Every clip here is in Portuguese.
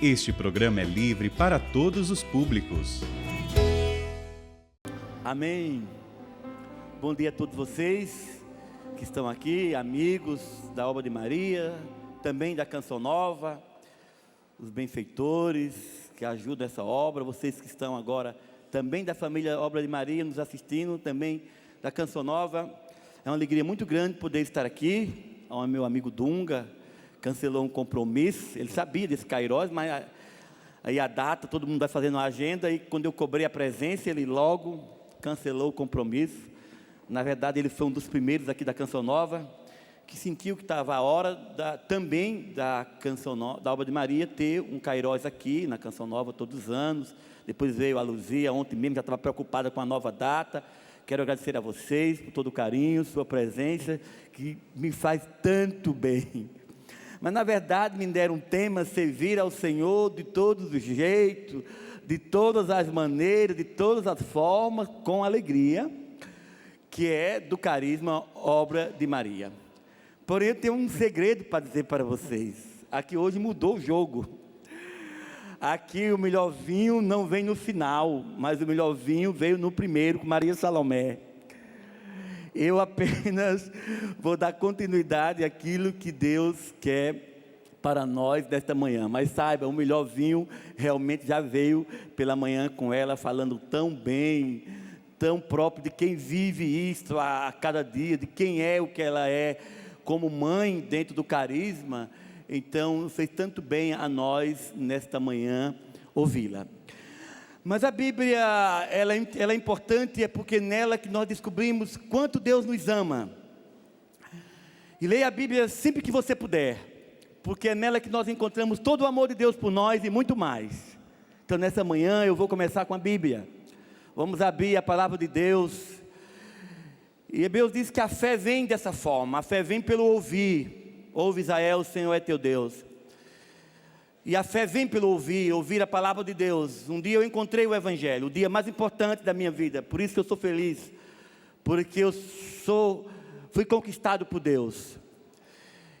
Este programa é livre para todos os públicos. Amém. Bom dia a todos vocês que estão aqui, amigos da Obra de Maria, também da Canção Nova, os benfeitores que ajudam essa obra, vocês que estão agora também da família Obra de Maria nos assistindo, também da Canção Nova. É uma alegria muito grande poder estar aqui. O meu amigo Dunga cancelou um compromisso, ele sabia desse Kairos, mas aí a data, todo mundo vai fazendo uma agenda, e quando eu cobrei a presença, ele logo cancelou o compromisso. Na verdade, ele foi um dos primeiros aqui da Canção Nova, que sentiu que estava a hora também da Canção Nova, da Obra de Maria, ter um Kairos aqui na Canção Nova todos os anos. Depois veio a Luzia, ontem mesmo já estava preocupada com a nova data. Quero agradecer a vocês por todo o carinho, sua presença, que me faz tanto bem. Mas na verdade me deram um tema: servir ao Senhor de todos os jeitos, de todas as maneiras, de todas as formas, com alegria, que é do carisma Obra de Maria. Porém, eu tenho um segredo para dizer para vocês. Aqui hoje mudou o jogo. Aqui o melhor vinho não vem no final, mas o melhor vinho veio no primeiro, com Maria Salomé. Eu apenas vou dar continuidade àquilo que Deus quer para nós nesta manhã. Mas saiba, o melhor vinho realmente já veio pela manhã com ela, falando tão bem, tão próprio de quem vive isso a cada dia, de quem é o que ela é, como mãe dentro do carisma. Então fez tanto bem a nós nesta manhã ouvi-la. Mas a Bíblia, ela é importante, é porque nela que nós descobrimos quanto Deus nos ama. E leia a Bíblia sempre que você puder, porque é nela que nós encontramos todo o amor de Deus por nós e muito mais. Então nessa manhã eu vou começar com a Bíblia. Vamos abrir a palavra de Deus. E Hebreus diz que a fé vem dessa forma, a fé vem pelo ouvir. Ouve, Israel, o Senhor é teu Deus. E a fé vem pelo ouvir a palavra de Deus. Um dia eu encontrei o Evangelho, o dia mais importante da minha vida. Por isso que eu sou feliz, porque eu fui conquistado por Deus.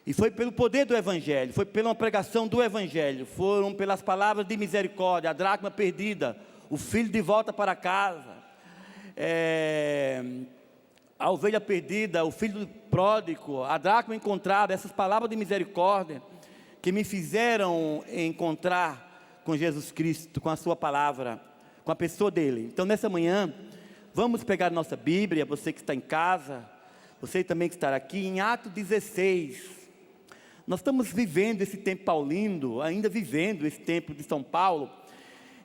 E foi pelo poder do Evangelho, foi pela pregação do Evangelho, foram pelas palavras de misericórdia, a dracma perdida, o filho de volta para casa, a ovelha perdida, o filho pródigo, a dracma encontrada, essas palavras de misericórdia, que me fizeram encontrar com Jesus Cristo, com a sua palavra, com a pessoa dele. Então nessa manhã, vamos pegar nossa Bíblia, você que está em casa, você também que está aqui, em Atos 16, nós estamos vivendo esse tempo paulino, ainda vivendo esse tempo de São Paulo,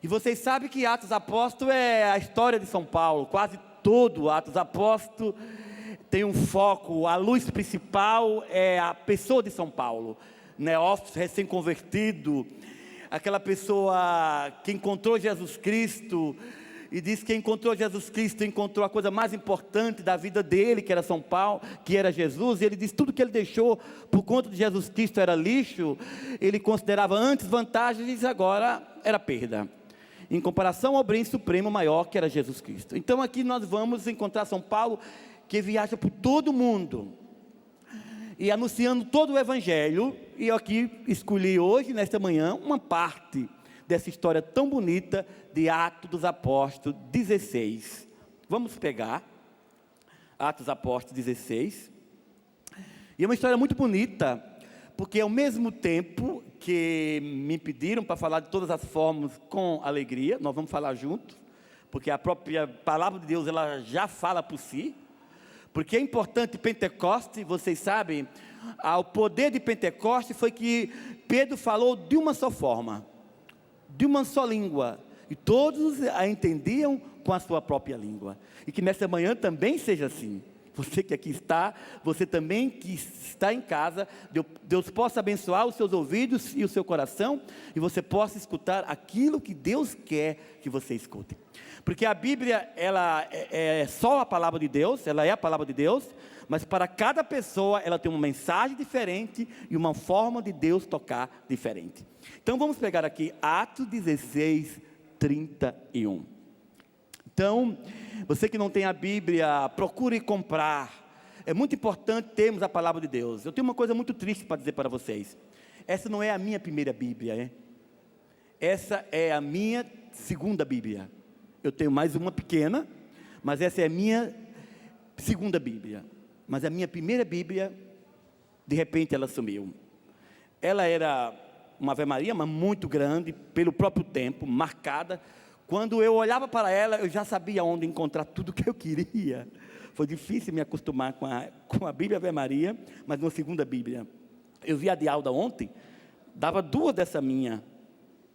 e vocês sabem que Atos Apóstolos é a história de São Paulo, quase todo Atos Apóstolos tem um foco, a luz principal é a pessoa de São Paulo, neófito, recém-convertido, aquela pessoa que encontrou Jesus Cristo, e diz que encontrou Jesus Cristo, encontrou a coisa mais importante da vida dele, que era São Paulo, que era Jesus, e ele diz tudo que ele deixou por conta de Jesus Cristo era lixo, ele considerava antes vantagens e agora era perda, em comparação ao bem supremo maior que era Jesus Cristo. Então aqui nós vamos encontrar São Paulo, que viaja por todo o mundo, e anunciando todo o Evangelho. E eu aqui escolhi hoje, nesta manhã, uma parte dessa história tão bonita de Atos dos Apóstolos 16. Vamos pegar Atos dos Apóstolos 16. E é uma história muito bonita, porque ao mesmo tempo que me pediram para falar de todas as formas com alegria, nós vamos falar juntos, porque a própria palavra de Deus ela já fala por si. Porque é importante Pentecoste, vocês sabem, o poder de Pentecoste foi que Pedro falou de uma só forma, de uma só língua, e todos a entendiam com a sua própria língua, e que nessa manhã também seja assim. Você que aqui está, você também que está em casa, Deus possa abençoar os seus ouvidos e o seu coração, e você possa escutar aquilo que Deus quer que você escute. Porque a Bíblia, ela é só a palavra de Deus, ela é a palavra de Deus, mas para cada pessoa ela tem uma mensagem diferente e uma forma de Deus tocar diferente. Então vamos pegar aqui Atos 16, 31. Então, você que não tem a Bíblia, procure comprar. É muito importante termos a palavra de Deus. Eu tenho uma coisa muito triste para dizer para vocês. Essa não é a minha primeira Bíblia, Essa é a minha segunda Bíblia. Eu tenho mais uma pequena, mas essa é a minha segunda Bíblia. Mas a minha primeira Bíblia, de repente ela sumiu. Ela era uma Ave Maria, mas muito grande, pelo próprio tempo, marcada. Quando eu olhava para ela, eu já sabia onde encontrar tudo que eu queria. Foi difícil me acostumar com a Bíblia Ave Maria, mas uma segunda Bíblia. Eu vi a de Alda ontem, dava duas dessa minha,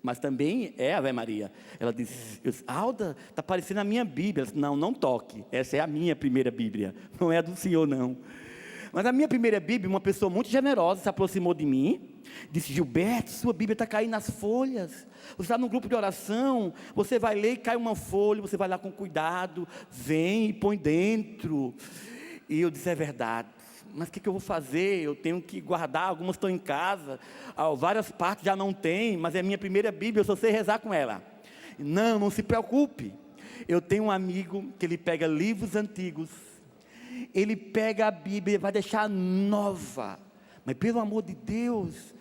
mas também é Ave Maria. Ela disse, Alda, está parecendo a minha Bíblia. Eu disse, não toque, essa é a minha primeira Bíblia, não é a do senhor não. Mas a minha primeira Bíblia, uma pessoa muito generosa se aproximou de mim, disse, Gilberto, sua Bíblia está caindo nas folhas, você está num grupo de oração, você vai ler e cai uma folha, você vai lá com cuidado, vem e põe dentro. E eu disse, é verdade, mas o que eu vou fazer? Eu tenho que guardar, algumas estão em casa, várias partes já não tem, mas é a minha primeira Bíblia, eu só sei rezar com ela. Não se preocupe, eu tenho um amigo que ele pega livros antigos, ele pega a Bíblia e vai deixar nova, mas pelo amor de Deus,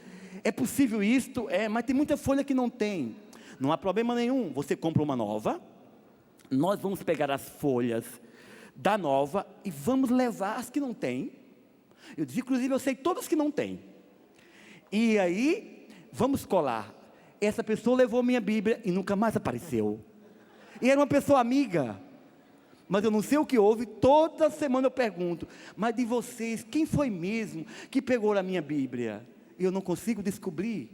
é possível isto? Mas tem muita folha que não tem, não há problema nenhum, você compra uma nova, nós vamos pegar as folhas da nova e vamos levar as que não tem. Eu disse, inclusive eu sei todas que não tem, e aí vamos colar. Essa pessoa levou minha Bíblia e nunca mais apareceu, e era uma pessoa amiga, mas eu não sei o que houve. Toda semana eu pergunto, mas de vocês, quem foi mesmo que pegou a minha Bíblia? E eu não consigo descobrir,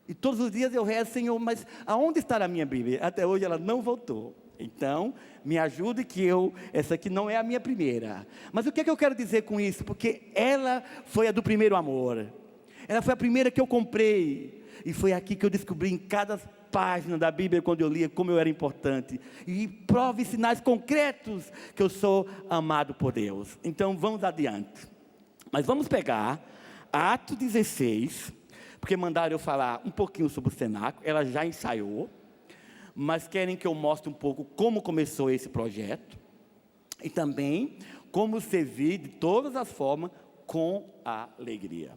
e todos os dias eu rezo, Senhor, mas aonde está a minha Bíblia? Até hoje ela não voltou. Então, me ajude que essa aqui não é a minha primeira. Mas o que é que eu quero dizer com isso? Porque ela foi a do primeiro amor. Ela foi a primeira que eu comprei. E foi aqui que eu descobri em cada página da Bíblia, quando eu lia, como eu era importante. E prova e sinais concretos que eu sou amado por Deus. Então, vamos adiante. Mas vamos pegar Atos 16, porque mandaram eu falar um pouquinho sobre o cenáculo. Ela já ensaiou, mas querem que eu mostre um pouco como começou esse projeto e também como servir de todas as formas com alegria.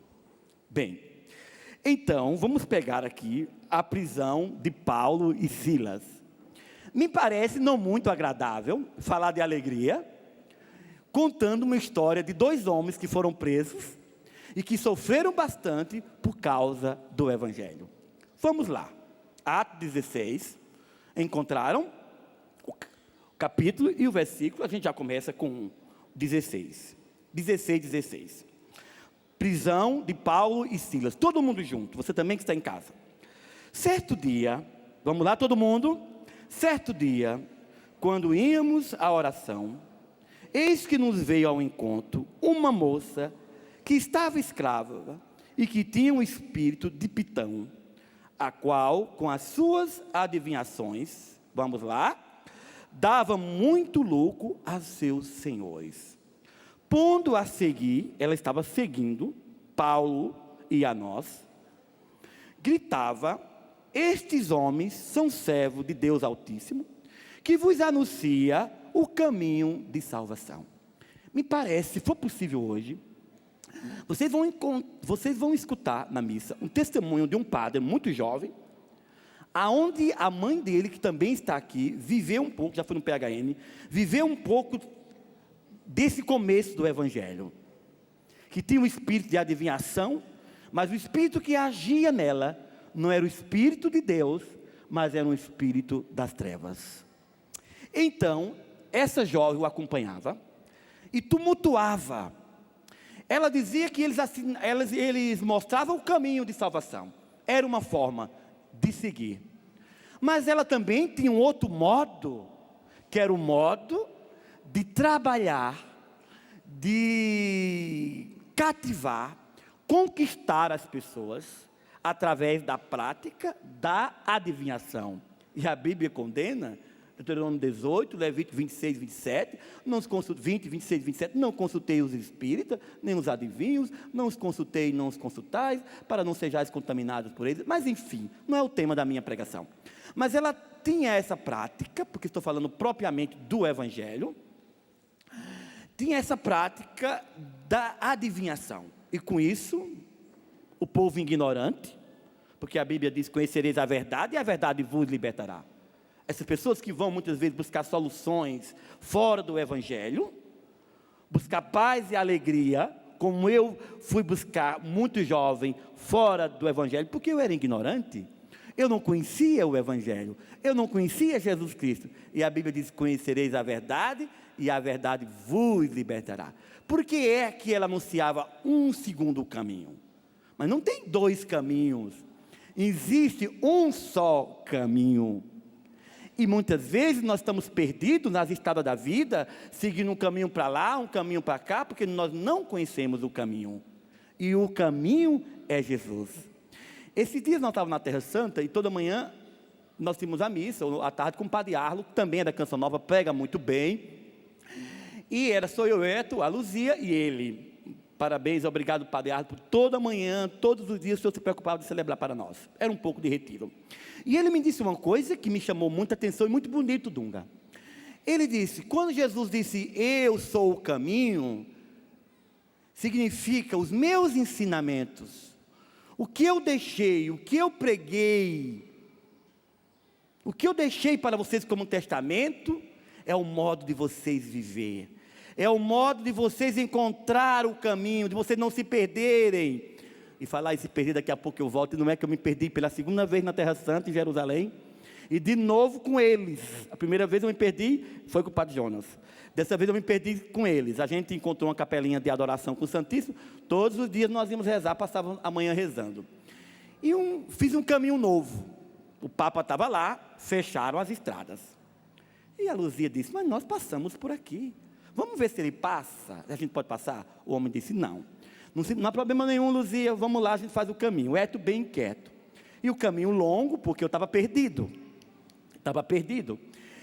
Bem, então vamos pegar aqui a prisão de Paulo e Silas. Me parece não muito agradável falar de alegria, contando uma história de dois homens que foram presos e que sofreram bastante por causa do Evangelho. Vamos lá, Atos 16, encontraram o capítulo e o versículo, a gente já começa com 16. Prisão de Paulo e Silas, todo mundo junto, você também que está em casa. Certo dia, vamos lá todo mundo, certo dia, quando íamos à oração, eis que nos veio ao encontro uma moça que estava escrava e que tinha um espírito de Pitão, a qual, com as suas adivinhações, vamos lá, dava muito lucro a seus senhores. Pondo a seguir, ela estava seguindo Paulo e a nós, gritava, estes homens são servos de Deus Altíssimo, que vos anuncia o caminho de salvação. Me parece, se for possível hoje, vocês vão escutar na missa um testemunho de um padre muito jovem, aonde a mãe dele, que também está aqui, viveu um pouco, já foi no PHN, viveu um pouco desse começo do Evangelho, que tinha um espírito de adivinhação, mas o espírito que agia nela, não era o espírito de Deus, mas era um espírito das trevas. Então, essa jovem o acompanhava, e tumultuava, ela dizia que eles mostravam o caminho de salvação, era uma forma de seguir, mas ela também tinha um outro modo, que era o modo de trabalhar, de cativar, conquistar as pessoas, através da prática da adivinhação, e a Bíblia condena, Deuteronômio 18, Levítico 26, 27, 20, 26, 27, não consultei os espíritas, nem os adivinhos, não os consultei, não os consultais, para não sejais contaminados por eles, mas enfim, não é o tema da minha pregação. Mas ela tinha essa prática, porque estou falando propriamente do Evangelho, tinha essa prática da adivinhação, e com isso, o povo ignorante, Porque a Bíblia diz: conhecereis a verdade e a verdade vos libertará. Essas pessoas que vão muitas vezes buscar soluções fora do Evangelho, buscar paz e alegria, como eu fui buscar muito jovem fora do Evangelho, porque eu era ignorante, eu não conhecia o Evangelho, eu não conhecia Jesus Cristo, e a Bíblia diz: conhecereis a verdade e a verdade vos libertará. Por que é que ela anunciava um segundo caminho? Mas não tem dois caminhos, existe um só caminho. E muitas vezes nós estamos perdidos nas estradas da vida, seguindo um caminho para lá, um caminho para cá, porque nós não conhecemos o caminho. E o caminho é Jesus. Esses dias nós estávamos na Terra Santa e toda manhã nós tínhamos a missa, ou à tarde, com o Padre Arlo, que também é da Canção Nova, prega muito bem. E sou eu, Eto, a Luzia e ele. Parabéns, obrigado, Padre Arlo, por toda manhã, todos os dias o senhor se preocupava de celebrar para nós. Era um pouco de retiro. E ele me disse uma coisa que me chamou muita atenção e muito bonito, Dunga. Ele disse: quando Jesus disse, eu sou o caminho, significa os meus ensinamentos, o que eu deixei, o que eu preguei, o que eu deixei para vocês como testamento, é o modo de vocês viver. É o modo de vocês encontrar o caminho, de vocês não se perderem. E falar, e se perder, daqui a pouco eu volto. E não é que eu me perdi pela segunda vez na Terra Santa, em Jerusalém. E de novo com eles. A primeira vez eu me perdi, foi com o Padre Jonas. Dessa vez eu me perdi com eles. A gente encontrou uma capelinha de adoração com o Santíssimo. Todos os dias nós íamos rezar, passávamos a manhã rezando. E fiz um caminho novo. O Papa estava lá, fecharam as estradas. E a Luzia disse: mas nós passamos por aqui. Vamos ver se ele passa, a gente pode passar? O homem disse: não há problema nenhum, Luzia, vamos lá, a gente faz o caminho. O Eto bem quieto. E o caminho longo, porque eu estava perdido.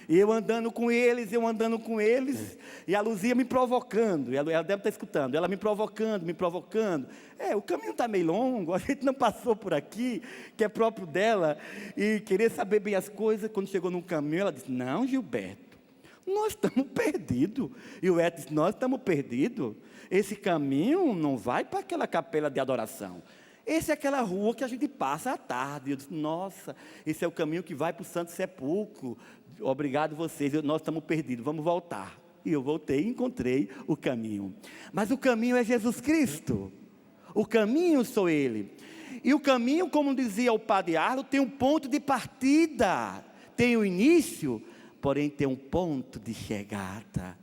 E eu andando com eles, e a Luzia me provocando, e ela deve estar escutando, ela me provocando. O caminho está meio longo, a gente não passou por aqui, que é próprio dela, e querer saber bem as coisas. Quando chegou no caminho, ela disse: não, Gilberto, nós estamos perdidos. E o Eto disse: nós estamos perdidos. Esse caminho não vai para aquela capela de adoração. Essa é aquela rua que a gente passa à tarde. Eu disse: nossa, esse é o caminho que vai para o Santo Sepulcro. Obrigado vocês, nós estamos perdidos, vamos voltar. E eu voltei e encontrei o caminho. Mas o caminho é Jesus Cristo. O caminho sou Ele. E o caminho, como dizia o Padre Arlo, tem um ponto de partida, tem o início, porém tem um ponto de chegada.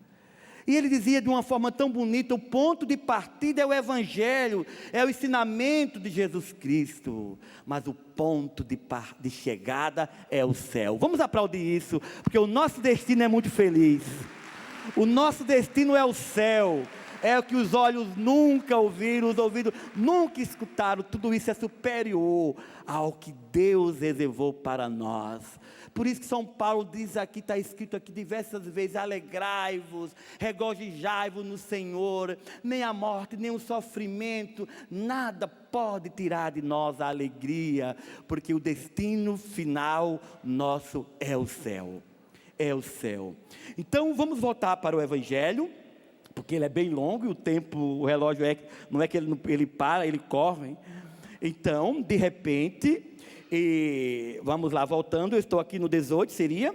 E ele dizia de uma forma tão bonita: o ponto de partida é o Evangelho, é o ensinamento de Jesus Cristo, mas o ponto de chegada é o céu. Vamos aplaudir isso, porque o nosso destino é muito feliz. O nosso destino é o céu, é o que os olhos nunca ouviram, os ouvidos nunca escutaram. Tudo isso é superior ao que Deus reservou para nós. Por isso que São Paulo diz aqui, está escrito aqui diversas vezes: alegrai-vos, regozijai-vos no Senhor. Nem a morte, nem o sofrimento, nada pode tirar de nós a alegria, porque o destino final nosso é o céu. É o céu. Então vamos voltar para o Evangelho, porque ele é bem longo e o tempo, o relógio não é que ele para, ele corre. Então, de repente, vamos lá, voltando, eu estou aqui no 18, seria,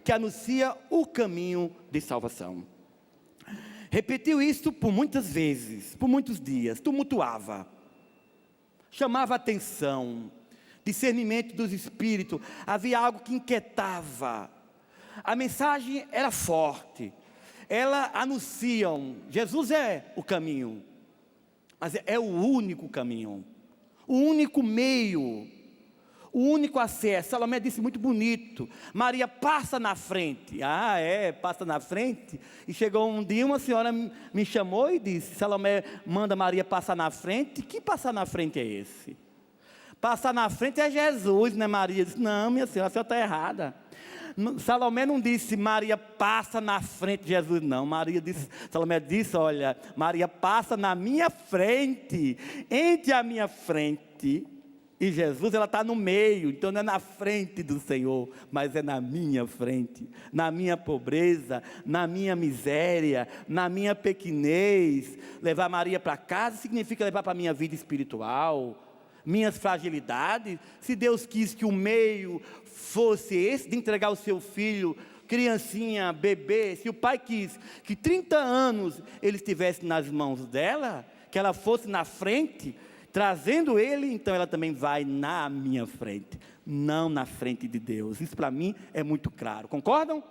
que anuncia o caminho de salvação. Repetiu isso por muitas vezes, por muitos dias, tumultuava, chamava atenção, discernimento dos espíritos, havia algo que inquietava. A mensagem era forte, ela anuncia, Jesus é o caminho, mas é o único caminho, o único meio, o único acesso. Salomé disse muito bonito: Maria passa na frente. Passa na frente. E chegou um dia, uma senhora me chamou e disse: Salomé manda Maria passar na frente. Que passar na frente é esse? Passar na frente é Jesus, né? Maria disse: não, minha senhora, a senhora está errada. Salomé não disse: Maria passa na frente de Jesus, não. Salomé disse: olha, Maria passa na minha frente, entre a minha frente e Jesus. Ela está no meio, então não é na frente do Senhor, mas é na minha frente, na minha pobreza, na minha miséria, na minha pequenez. Levar Maria para casa significa levar para a minha vida espiritual. minhas fragilidades, se Deus quis que o meio fosse esse, de entregar o seu filho, criancinha, bebê, se o pai quis que 30 anos ele estivesse nas mãos dela, que ela fosse na frente, trazendo ele, então ela também vai na minha frente, não na frente de Deus. Isso para mim é muito claro, concordam?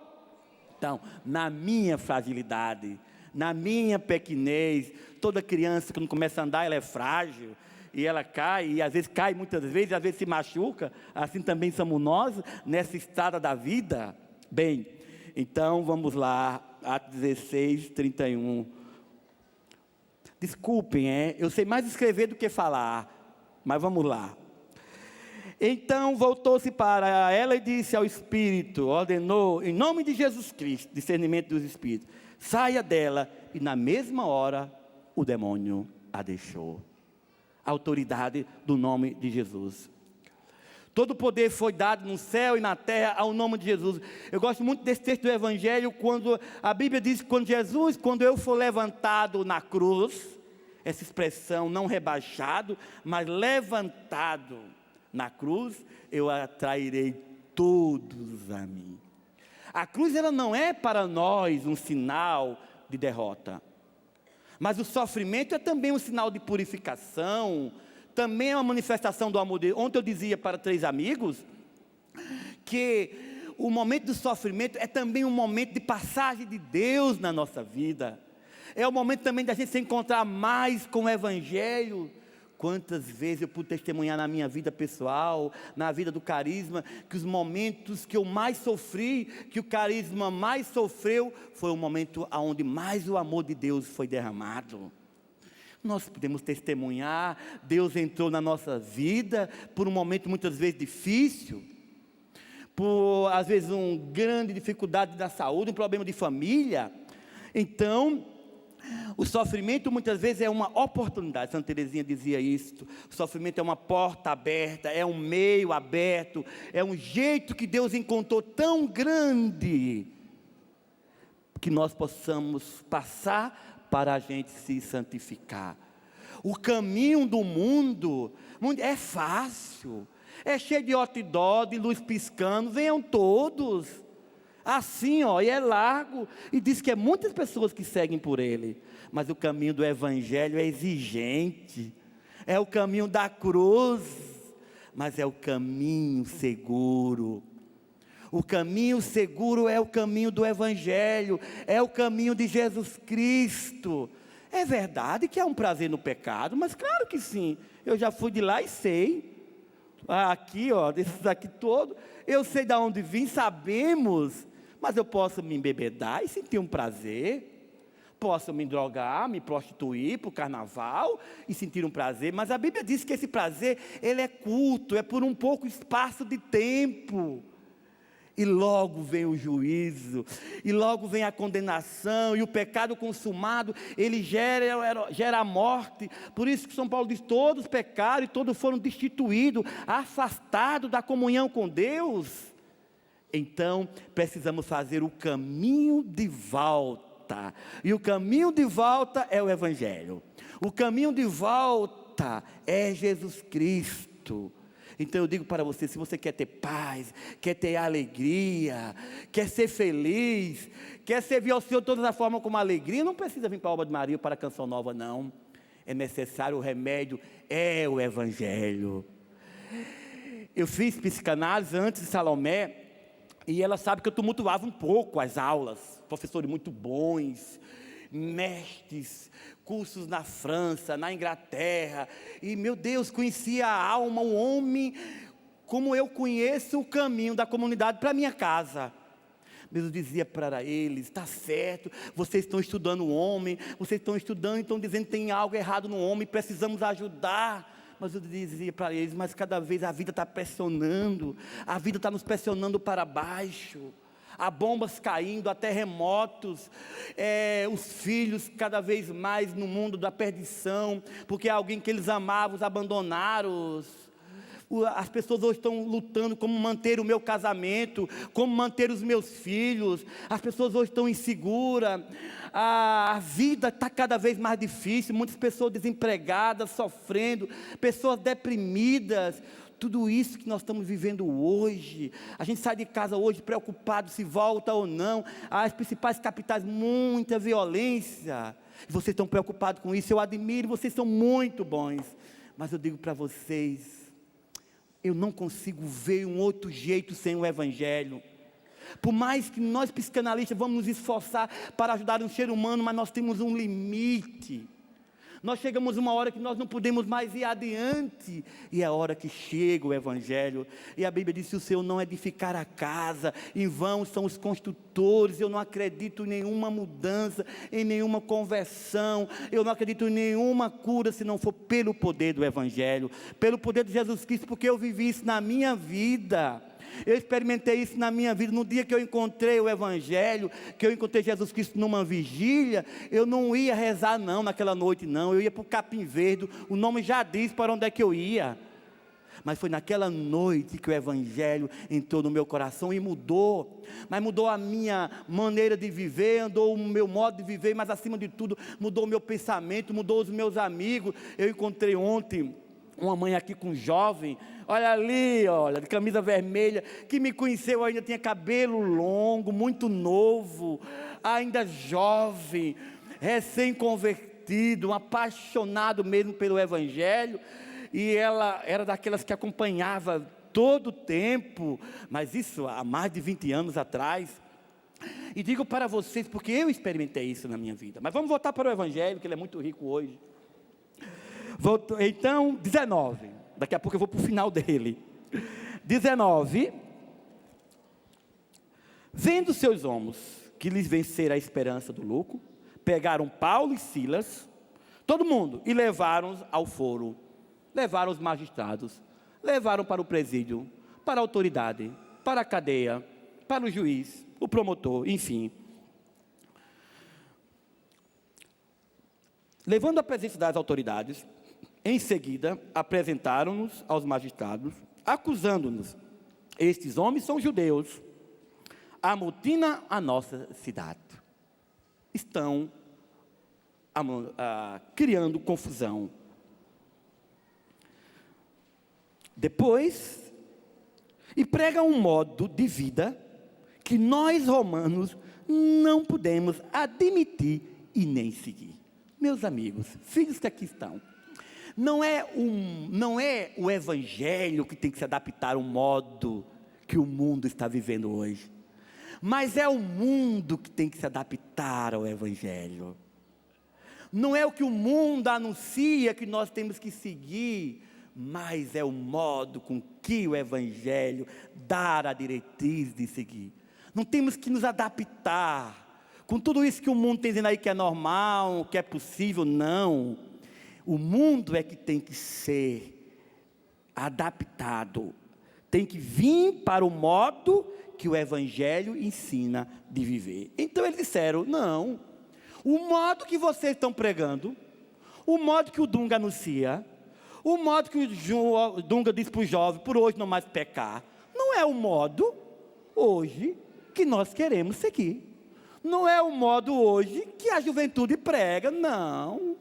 Então, na minha fragilidade, na minha pequenez, toda criança quando começa a andar, ela é frágil, e ela cai, e às vezes cai muitas vezes, e às vezes se machuca, assim também somos nós, nessa estrada da vida. Bem, então vamos lá, Atos 16, 31. Desculpem, eu sei mais escrever do que falar, mas vamos lá. Então voltou-se para ela e disse ao Espírito, ordenou, em nome de Jesus Cristo, discernimento dos Espíritos, saia dela, e na mesma hora o demônio a deixou. A autoridade do nome de Jesus. Todo o poder foi dado no céu e na terra ao nome de Jesus. Eu gosto muito desse texto do Evangelho, quando a Bíblia diz que quando eu for levantado na cruz, essa expressão não rebaixado, mas levantado na cruz, eu atrairei todos a mim. A cruz ela não é para nós um sinal de derrota, mas o sofrimento é também um sinal de purificação, também é uma manifestação do amor de Deus. Ontem eu dizia para 3 amigos que o momento do sofrimento é também um momento de passagem de Deus na nossa vida. É o momento também da gente se encontrar mais com o Evangelho. Quantas vezes eu pude testemunhar na minha vida pessoal, na vida do carisma, que os momentos que eu mais sofri, que o carisma mais sofreu, foi o momento onde mais o amor de Deus foi derramado. Nós podemos testemunhar, Deus entrou na nossa vida, por um momento muitas vezes difícil, por às vezes uma grande dificuldade da saúde, um problema de família. Então, o sofrimento muitas vezes é uma oportunidade. Santa Teresinha dizia isso. O sofrimento é uma porta aberta, é um meio aberto, é um jeito que Deus encontrou tão grande, que nós possamos passar para a gente se santificar. O caminho do mundo é fácil, é cheio de outdoor, de luz piscando, venham todos, assim e é largo, e diz que é muitas pessoas que seguem por ele, mas o caminho do Evangelho é exigente, é o caminho da cruz, mas é o caminho seguro. O caminho seguro é o caminho do Evangelho, é o caminho de Jesus Cristo. É verdade que há um prazer no pecado, mas claro que sim, eu já fui de lá e sei. Aqui, desses aqui todos, eu sei de onde vim, sabemos, mas eu posso me embebedar e sentir um prazer, posso me drogar, me prostituir para o carnaval e sentir um prazer, mas a Bíblia diz que esse prazer, ele é curto, é por um pouco espaço de tempo. E logo vem o juízo, e logo vem a condenação, e o pecado consumado, ele gera a morte. Por isso que São Paulo diz, todos pecaram e todos foram destituídos, afastados da comunhão com Deus. Então, precisamos fazer o caminho de volta, e o caminho de volta é o Evangelho. O caminho de volta é Jesus Cristo. Então eu digo para você, se você quer ter paz, quer ter alegria, quer ser feliz, quer servir ao Senhor de toda a forma como alegria, não precisa vir para a Obra de Maria ou para a Canção Nova, não. É necessário, o remédio é o Evangelho. Eu fiz psicanálise antes de Salomé, e ela sabe que eu tumultuava um pouco as aulas, professores muito bons, mestres, cursos na França, na Inglaterra, e meu Deus, conhecia a alma, o homem, como eu conheço o caminho da comunidade para a minha casa. Mas eu dizia para eles, está certo, vocês estão estudando o homem, vocês estão estudando, estão dizendo que tem algo errado no homem, precisamos ajudar. Mas eu dizia para eles, mas cada vez a vida está pressionando, a vida está nos pressionando para baixo. Há bombas caindo, há terremotos, os filhos cada vez mais no mundo da perdição, porque alguém que eles amavam os abandonaram. As pessoas hoje estão lutando como manter o meu casamento, como manter os meus filhos. As pessoas hoje estão inseguras. A vida está cada vez mais difícil. Muitas pessoas desempregadas, sofrendo, pessoas deprimidas. Tudo isso que nós estamos vivendo hoje. A gente sai de casa hoje preocupado se volta ou não. As principais capitais, muita violência. Vocês estão preocupados com isso, eu admiro, vocês são muito bons. Mas eu digo para vocês, eu não consigo ver um outro jeito sem o Evangelho. Por mais que nós psicanalistas vamos nos esforçar para ajudar um ser humano, mas nós temos um limite. Nós chegamos uma hora que nós não podemos mais ir adiante, e é a hora que chega o Evangelho. E a Bíblia diz: se o Senhor não edificar a casa, em vão são os construtores. Eu não acredito em nenhuma mudança, em nenhuma conversão, eu não acredito em nenhuma cura, se não for pelo poder do Evangelho, pelo poder de Jesus Cristo, porque eu vivi isso na minha vida. Eu experimentei isso na minha vida. No dia que eu encontrei o Evangelho, que eu encontrei Jesus Cristo numa vigília, eu não ia rezar não, naquela noite não, eu ia para o Capim Verde, o nome já diz para onde é que eu ia. Mas foi naquela noite que o Evangelho entrou no meu coração e mudou. Mas mudou a minha maneira de viver, mudou o meu modo de viver, mas acima de tudo, mudou o meu pensamento, mudou os meus amigos. Eu encontrei ontem uma mãe aqui com um jovem, olha ali, olha, de camisa vermelha, que me conheceu, ainda tinha cabelo longo, muito novo, ainda jovem, recém-convertido, um apaixonado mesmo pelo Evangelho, e ela era daquelas que acompanhava todo o tempo, mas isso há mais de 20 anos atrás. E digo para vocês, porque eu experimentei isso na minha vida. Mas vamos voltar para o Evangelho, que ele é muito rico hoje. Então, 19, daqui a pouco eu vou para o final dele. 19, vendo seus homens que lhes vencera a esperança do lucro, pegaram Paulo e Silas, todo mundo, e levaram-os ao foro, levaram os magistrados, levaram para o presídio, para a autoridade, para a cadeia, para o juiz, o promotor, enfim. Levando à presença das autoridades, em seguida, apresentaram-nos aos magistrados, acusando-nos: estes homens são judeus, amotinam a nossa cidade, estão criando confusão. Depois, e pregam um modo de vida que nós romanos não podemos admitir e nem seguir. Meus amigos, filhos que aqui estão, não é o Evangelho que tem que se adaptar ao modo que o mundo está vivendo hoje, mas é o mundo que tem que se adaptar ao Evangelho. Não é o que o mundo anuncia que nós temos que seguir, mas é o modo com que o Evangelho dá a diretriz de seguir. Não temos que nos adaptar com tudo isso que o mundo tem dizendo aí que é normal, que é possível. Não. O mundo é que tem que ser adaptado, tem que vir para o modo que o Evangelho ensina de viver. Então eles disseram: não, o modo que vocês estão pregando, o modo que o Dunga anuncia, o modo que o Dunga diz para o jovem, por hoje não mais pecar, não é o modo hoje que nós queremos seguir. Não é o modo hoje que a juventude prega, não.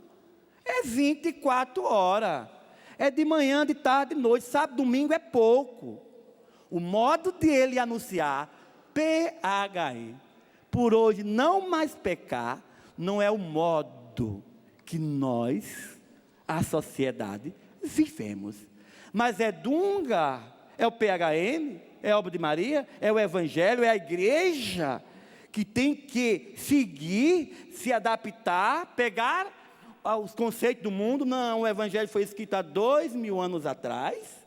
É 24 horas, é de manhã, de tarde, de noite, sábado, domingo é pouco. O modo de ele anunciar, PHE, por hoje não mais pecar, não é o modo que nós, a sociedade, vivemos. Mas é Dunga, é o PHN, é a obra de Maria, é o Evangelho, é a igreja que tem que seguir, se adaptar, pegar os conceitos do mundo. Não, o Evangelho foi escrito há 2000 anos atrás,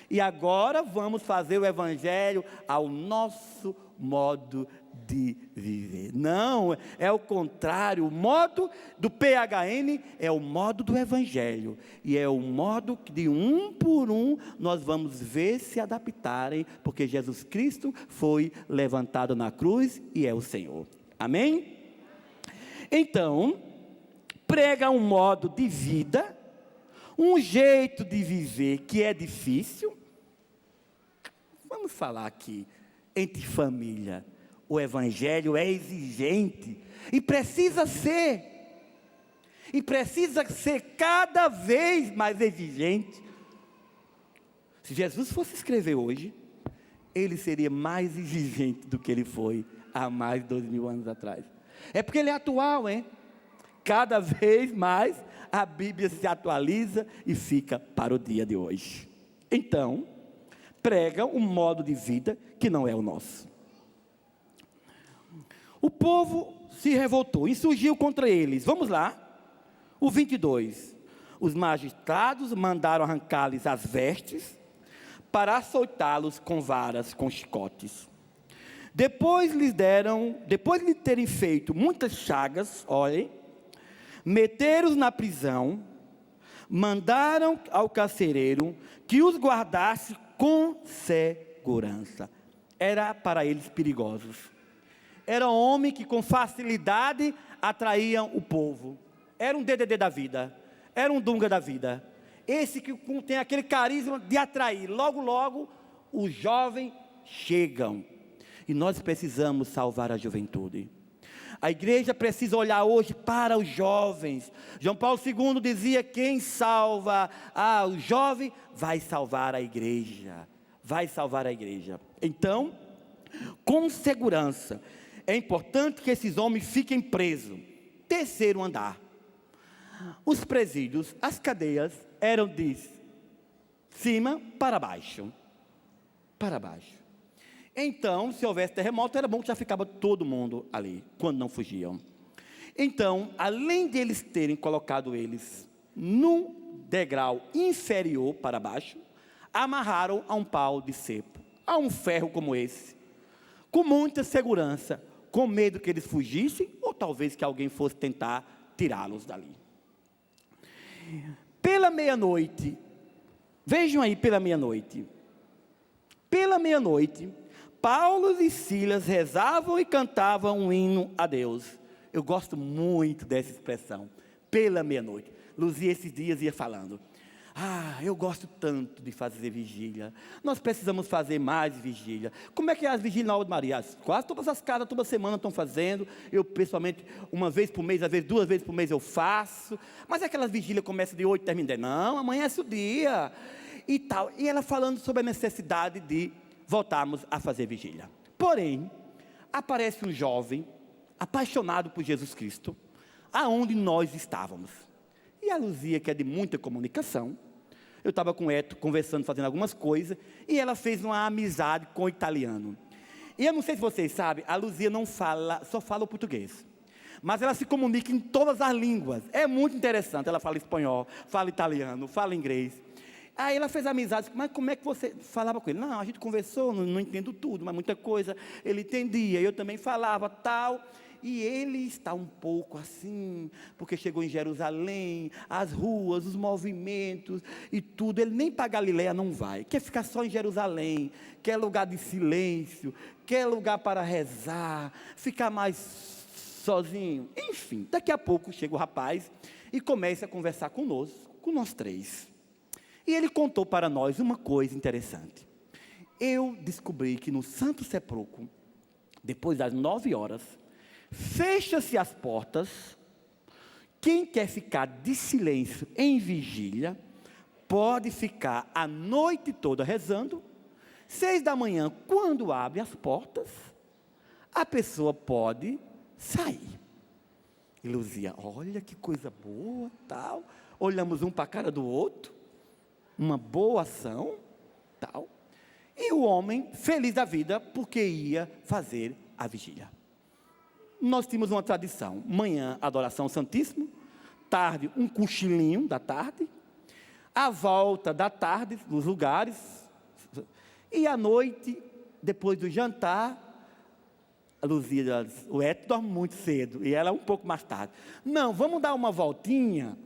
e agora vamos fazer o Evangelho ao nosso modo de viver. Não, é o contrário. O modo do PHN é o modo do Evangelho, e é o modo que de um por um nós vamos ver se adaptarem, porque Jesus Cristo foi levantado na cruz e é o Senhor. Amém? Então, prega um modo de vida, um jeito de viver que é difícil, vamos falar aqui, entre família. O evangelho é exigente e precisa ser cada vez mais exigente. Se Jesus fosse escrever hoje, ele seria mais exigente do que ele foi há mais de 2000 anos atrás. É porque ele é atual, hein? Cada vez mais a Bíblia se atualiza e fica para o dia de hoje. Então, prega um modo de vida que não é o nosso. O povo se revoltou, insurgiu contra eles. Vamos lá, o 22. Os magistrados mandaram arrancar-lhes as vestes para açoitá-los com varas, com chicotes. Depois de terem feito muitas chagas, olhem, meteram-os na prisão, mandaram ao carcereiro que os guardasse com segurança. Era para eles perigosos. Era um homem que com facilidade atraíam o povo. Era um DDD da vida, era um Dunga da vida. Esse que tem aquele carisma de atrair. Logo, logo, os jovens chegam. E nós precisamos salvar a juventude. A igreja precisa olhar hoje para os jovens. João Paulo II dizia: quem salva o jovem vai salvar a igreja. Vai salvar a igreja. Então, com segurança, é importante que esses homens fiquem presos. Terceiro andar. Os presídios, as cadeias, eram de cima para baixo. Para baixo. Então, se houvesse terremoto, era bom que já ficava todo mundo ali, quando não fugiam. Então, além de eles terem colocado eles num degrau inferior para baixo, amarraram a um pau de cepo, a um ferro como esse, com muita segurança, com medo que eles fugissem, ou talvez que alguém fosse tentar tirá-los dali. Pela meia-noite, vejam aí, pela meia-noite, Paulo e Silas rezavam e cantavam um hino a Deus. Eu gosto muito dessa expressão, pela meia-noite. Luzia esses dias ia falando: eu gosto tanto de fazer vigília. Nós precisamos fazer mais vigília. Como é que é as vigílias na Obra de Maria? Quase todas as casas, toda semana estão fazendo. Eu, pessoalmente, uma vez por mês, às vezes 2 vezes por mês eu faço. Mas aquelas vigílias começam de 8 e terminam de 10. Não, amanhece o dia. E tal. E ela falando sobre a necessidade de voltarmos a fazer vigília. Porém, aparece um jovem apaixonado por Jesus Cristo, aonde nós estávamos. E a Luzia, que é de muita comunicação, eu estava com o Eto conversando, fazendo algumas coisas, e ela fez uma amizade com o italiano. E eu não sei se vocês sabem, a Luzia não fala, só fala o português. Mas ela se comunica em todas as línguas. É muito interessante. Ela fala espanhol, fala italiano, fala inglês. Aí ela fez amizade. Mas como é que você falava com ele? Não, a gente conversou, não entendo tudo, mas muita coisa ele entendia. Eu também falava tal. E ele está um pouco assim, porque chegou em Jerusalém, as ruas, os movimentos e tudo. Ele nem para Galileia não vai, quer ficar só em Jerusalém, quer lugar de silêncio, quer lugar para rezar, ficar mais sozinho. Enfim, daqui a pouco chega o rapaz e começa a conversar conosco, com nós três. E ele contou para nós uma coisa interessante. Eu descobri que no Santo Sepulcro, depois das 9 horas, fecha-se as portas. Quem quer ficar de silêncio em vigília, pode ficar a noite toda rezando. 6 da manhã, quando abre as portas, a pessoa pode sair. E Luzia, olha que coisa boa, tal. Olhamos um para a cara do outro, uma boa ação, tal. E o homem, feliz da vida, porque ia fazer a vigília. Nós tínhamos uma tradição: manhã, adoração ao Santíssimo, tarde, um cochilinho da tarde, a volta da tarde, nos lugares, e à noite, depois do jantar, a Luzia, o Eto dorme muito cedo, e ela um pouco mais tarde. Não, vamos dar uma voltinha,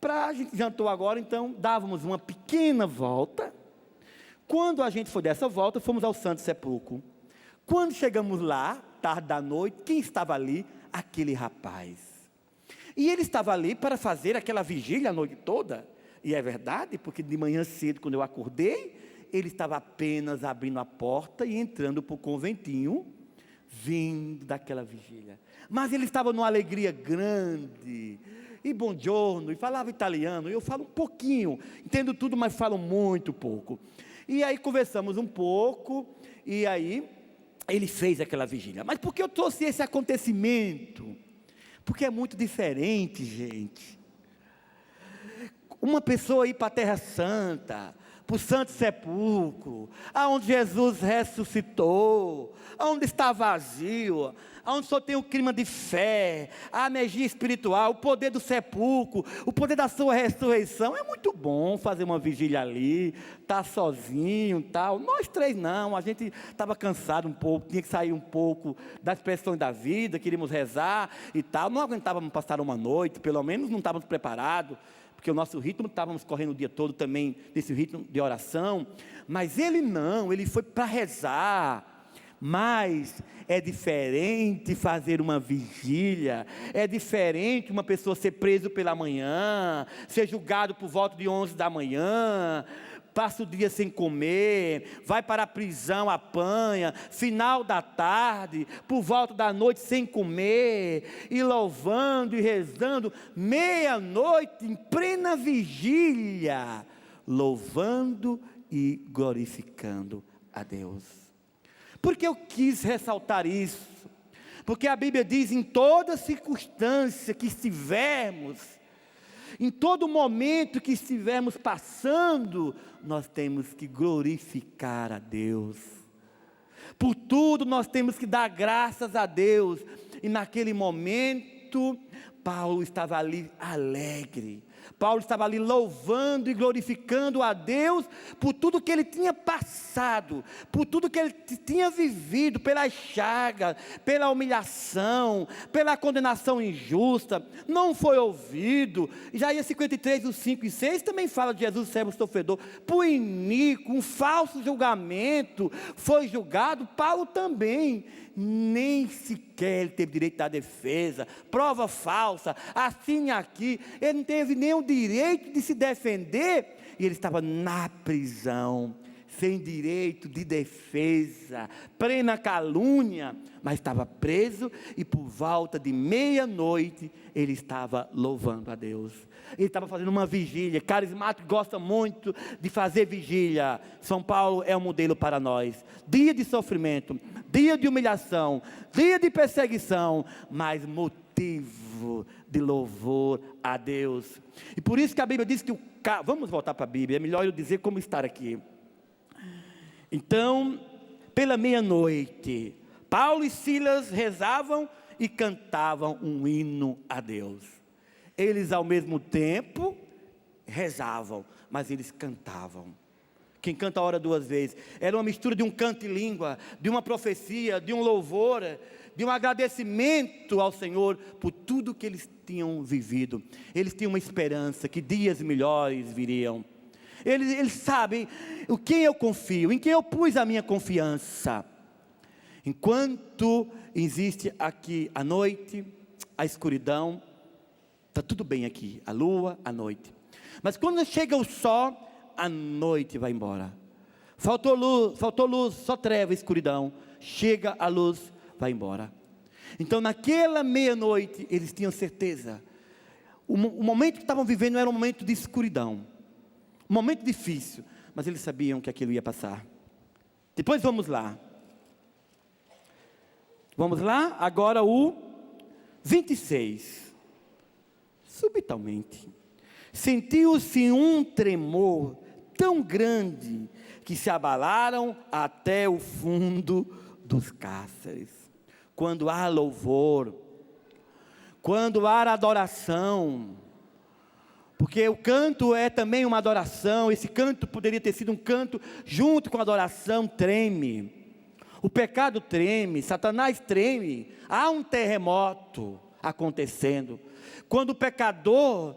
a gente jantou agora, então dávamos uma pequena volta. Quando a gente foi dessa volta, fomos ao Santo Sepulcro. Quando chegamos lá, tarde da noite, quem estava ali? Aquele rapaz. E ele estava ali para fazer aquela vigília a noite toda. E é verdade, porque de manhã cedo, quando eu acordei, ele estava apenas abrindo a porta e entrando para o conventinho, vindo daquela vigília. Mas ele estava numa alegria grande, e buongiorno, e falava italiano. Eu falo um pouquinho, entendo tudo, mas falo muito pouco. E aí conversamos um pouco, e aí ele fez aquela vigília. Mas por que eu trouxe esse acontecimento? Porque é muito diferente, gente. Uma pessoa ir para a Terra Santa, para o Santo Sepulcro, aonde Jesus ressuscitou, aonde está vazio, aonde só tem o clima de fé, a energia espiritual, o poder do sepulcro, o poder da sua ressurreição. É muito bom fazer uma vigília ali, estar sozinho e tal. Nós três não, a gente estava cansado um pouco, tinha que sair um pouco das pressões da vida, queríamos rezar e tal, não aguentávamos passar uma noite, pelo menos não estávamos preparados, porque o nosso ritmo, estávamos correndo o dia todo também, nesse ritmo de oração, mas ele não, ele foi para rezar. Mas é diferente fazer uma vigília, é diferente uma pessoa ser preso pela manhã, ser julgado por volta de 11 da manhã, passa o dia sem comer, vai para a prisão, apanha, final da tarde, por volta da noite sem comer, e louvando e rezando, meia-noite em plena vigília, louvando e glorificando a Deus. Por que eu quis ressaltar isso? Porque a Bíblia diz, em toda circunstância que estivermos, em todo momento que estivermos passando, nós temos que glorificar a Deus. Por tudo nós temos que dar graças a Deus. E naquele momento, Paulo estava ali alegre. Paulo estava ali louvando e glorificando a Deus por tudo que ele tinha passado, por tudo que ele tinha vivido, pelas chagas, pela humilhação, pela condenação injusta, não foi ouvido. Isaías 53, os 5 e 6 também fala de Jesus, servo sofredor, por iníquo, um falso julgamento, foi julgado. Paulo também, nem sequer ele teve direito à defesa, prova falsa, assine aqui, ele não teve nem o direito de se defender, e ele estava na prisão, sem direito de defesa, plena calúnia, mas estava preso, e por volta de meia-noite, ele estava louvando a Deus. Ele estava fazendo uma vigília. Carismático gosta muito de fazer vigília. São Paulo é um modelo para nós. Dia de sofrimento, dia de humilhação, dia de perseguição, mas motivo de louvor a Deus. E por isso que a Bíblia diz que vamos voltar para a Bíblia, é melhor eu dizer como estar aqui. Então, pela meia-noite, Paulo e Silas rezavam e cantavam um hino a Deus. Eles ao mesmo tempo rezavam, mas eles cantavam. Quem canta ora duas vezes. Era uma mistura de um canto em língua, de uma profecia, de um louvor, de um agradecimento ao Senhor por tudo que eles tinham vivido. Eles tinham uma esperança que dias melhores viriam. Eles sabem em quem eu confio, em quem eu pus a minha confiança. Enquanto existe aqui a noite, a escuridão, está tudo bem aqui, a lua, a noite. Mas quando chega o sol, a noite vai embora. Faltou luz, só treva e escuridão. Chega a luz, vai embora. Então naquela meia-noite, eles tinham certeza. O momento que estavam vivendo era um momento de escuridão. Um momento difícil, mas eles sabiam que aquilo ia passar. Depois vamos lá. Vamos lá, agora o 26. Subitamente, sentiu-se um tremor tão grande que se abalaram até o fundo dos cárceres. Quando há louvor, quando há adoração, porque o canto é também uma adoração, esse canto poderia ter sido um canto junto com a adoração, treme. O pecado treme, Satanás treme, há um terremoto acontecendo. Quando o pecador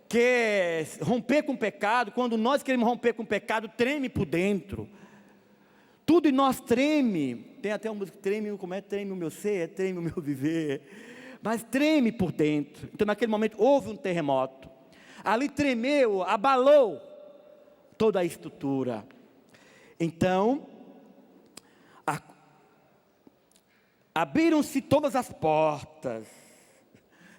quer romper com o pecado, quando nós queremos romper com o pecado, treme por dentro. Tudo em nós treme. Tem até uma música, treme, como é? Treme o meu ser, treme o meu viver. Mas treme por dentro. Então naquele momento houve um terremoto. Ali tremeu, abalou toda a estrutura. Então, abriram-se todas as portas,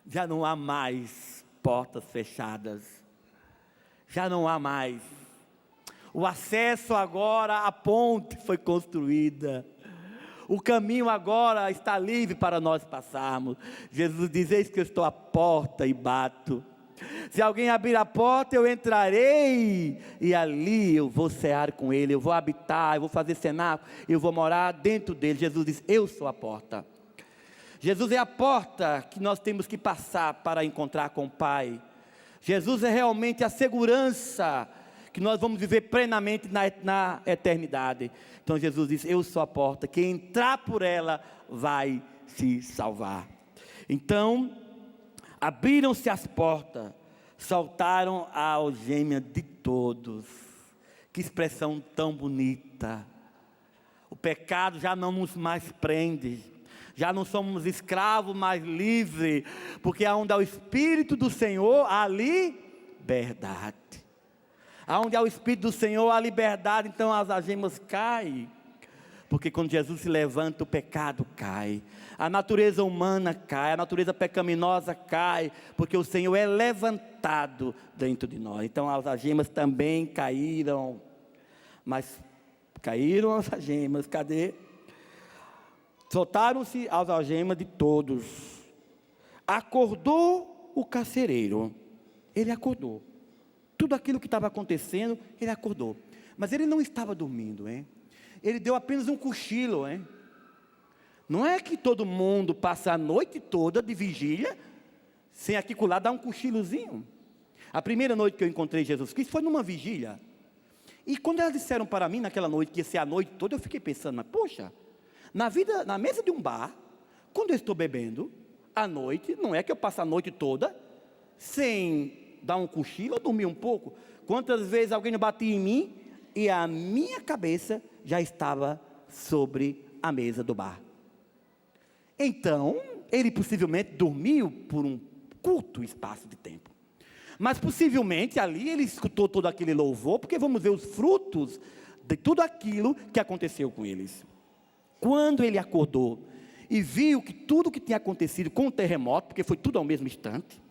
já não há mais portas fechadas, já não há mais. O acesso agora à ponte foi construída, o caminho agora está livre para nós passarmos. Jesus diz: eis que eu estou à porta e bato. Se alguém abrir a porta, eu entrarei, e ali eu vou cear com ele, eu vou habitar, eu vou fazer cenáculo, eu vou morar dentro dele. Jesus diz: eu sou a porta. Jesus é a porta que nós temos que passar para encontrar com o Pai. Jesus é realmente a segurança que nós vamos viver plenamente na eternidade. Então Jesus diz: eu sou a porta, quem entrar por ela vai se salvar. Então, abriram-se as portas, saltaram a algema de todos. Que expressão tão bonita. O pecado já não nos mais prende, já não somos escravos, mais livres, porque aonde há o Espírito do Senhor, há liberdade. Aonde há o Espírito do Senhor, há liberdade. Então as algemas caem, porque quando Jesus se levanta, o pecado cai, a natureza humana cai, a natureza pecaminosa cai, porque o Senhor é levantado dentro de nós. Então as algemas também caíram, mas caíram as algemas, cadê? Soltaram-se as algemas de todos. Acordou o carcereiro, ele acordou. Tudo aquilo que estava acontecendo, ele acordou. Mas ele não estava dormindo, hein? Ele deu apenas um cochilo, hein? Não é que todo mundo passa a noite toda de vigília, sem articular, dar um cochilozinho. A primeira noite que eu encontrei Jesus Cristo foi numa vigília. E quando elas disseram para mim naquela noite que ia ser a noite toda, eu fiquei pensando: mas poxa, na mesa de um bar, quando eu estou bebendo, à noite, não é que eu passo a noite toda sem dar um cochilo ou dormir um pouco. Quantas vezes alguém batia em mim e a minha cabeça já estava sobre a mesa do bar. Então, ele possivelmente dormiu por um curto espaço de tempo. Mas possivelmente ali ele escutou todo aquele louvor, porque vamos ver os frutos de tudo aquilo que aconteceu com eles. Quando ele acordou e viu que tudo que tinha acontecido com o terremoto, porque foi tudo ao mesmo instante,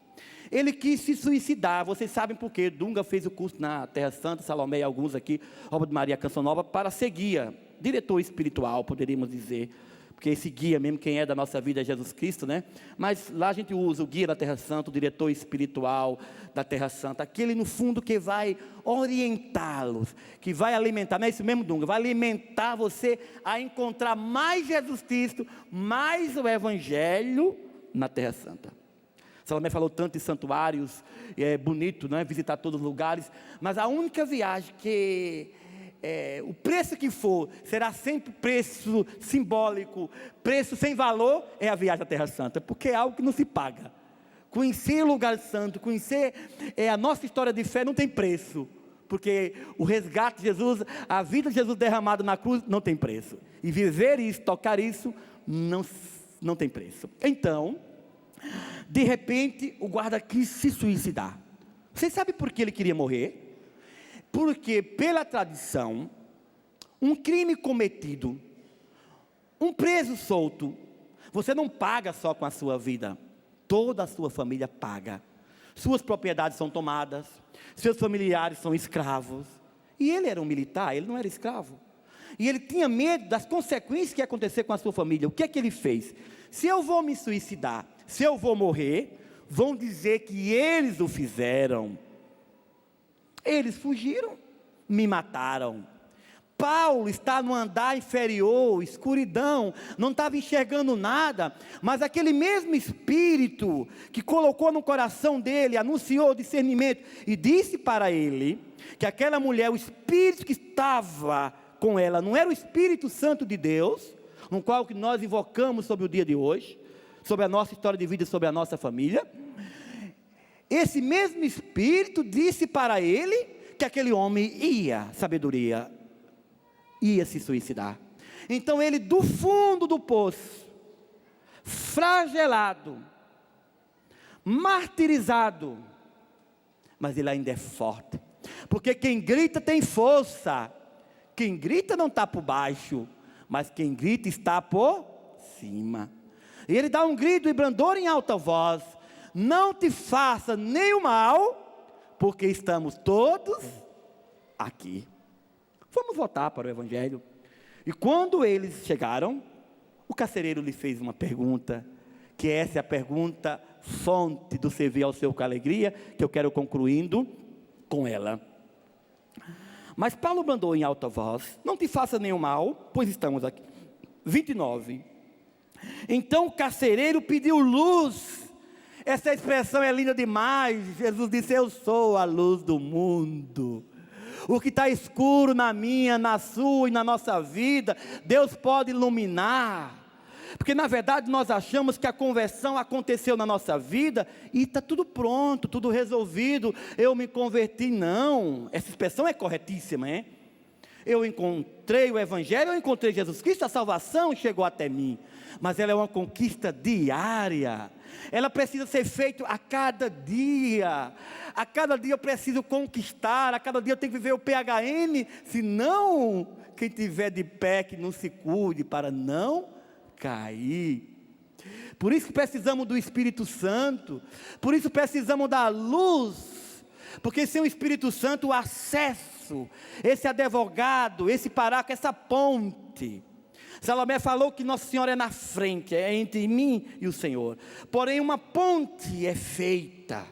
ele quis se suicidar. Vocês sabem por quê? Dunga fez o curso na Terra Santa, Salomé e alguns aqui, Obra de Maria, Canção Nova, para ser guia, diretor espiritual, poderíamos dizer, porque esse guia mesmo, quem é da nossa vida é Jesus Cristo, né? Mas lá a gente usa o guia da Terra Santa, o diretor espiritual da Terra Santa, aquele no fundo que vai orientá-los, que vai alimentar, não é isso mesmo, Dunga? Vai alimentar você a encontrar mais Jesus Cristo, mais o Evangelho na Terra Santa. Salomé falou tanto de santuários, é bonito, não é? Visitar todos os lugares, mas a única viagem que o preço que for, será sempre preço simbólico, preço sem valor, é a viagem à Terra Santa, porque é algo que não se paga. Conhecer o lugar santo, conhecer a nossa história de fé não tem preço, porque o resgate de Jesus, a vida de Jesus derramada na cruz, não tem preço, e viver isso, tocar isso, não tem preço. Então, de repente, o guarda quis se suicidar. Vocês sabem por que ele queria morrer? Porque, pela tradição, um crime cometido, um preso solto, você não paga só com a sua vida, toda a sua família paga. Suas propriedades são tomadas, seus familiares são escravos. E ele era um militar, ele não era escravo. E ele tinha medo das consequências que ia acontecer com a sua família. O que é que ele fez? Se eu vou me suicidar, se eu vou morrer, vão dizer que eles o fizeram. Eles fugiram, me mataram. Paulo está no andar inferior, escuridão, não estava enxergando nada, mas aquele mesmo Espírito que colocou no coração dele, anunciou o discernimento e disse para ele que aquela mulher, o Espírito que estava com ela, não era o Espírito Santo de Deus, no qual que nós invocamos sobre o dia de hoje, sobre a nossa história de vida, sobre a nossa família. Esse mesmo Espírito disse para ele que aquele homem sabedoria, ia se suicidar. Então ele, do fundo do poço, flagelado, martirizado, mas ele ainda é forte, porque quem grita tem força, Quem grita não está por baixo, mas quem grita está por cima. E ele dá um grito e brandor em alta voz: não te faça nenhum mal, porque estamos todos aqui. Vamos voltar para o Evangelho. E quando eles chegaram, o carcereiro lhe fez uma pergunta, que essa é a pergunta fonte do servir ao Senhor com alegria, que eu quero concluindo com ela. Mas Paulo brandou em alta voz: não te faça nenhum mal, pois estamos aqui. 29. Então o carcereiro pediu luz. Essa expressão é linda demais. Jesus disse: eu sou a luz do mundo. O que está escuro na minha, na sua e na nossa vida, Deus pode iluminar. Porque na verdade nós achamos que a conversão aconteceu na nossa vida e está tudo pronto, tudo resolvido. Eu me converti. Não, essa expressão é corretíssima, hein? Eu encontrei o Evangelho, eu encontrei Jesus Cristo, a salvação chegou até mim. Mas ela é uma conquista diária. Ela precisa ser feita a cada dia. A cada dia eu preciso conquistar. A cada dia eu tenho que viver o PHN. Senão, quem tiver de pé que não se cuide para não cair. Por isso que precisamos do Espírito Santo. Por isso precisamos da luz. Porque sem o Espírito Santo, o acesso, esse advogado, esse paráclito, essa ponte. Salomé falou que Nossa Senhora é na frente, é entre mim e o Senhor. Porém, uma ponte é feita.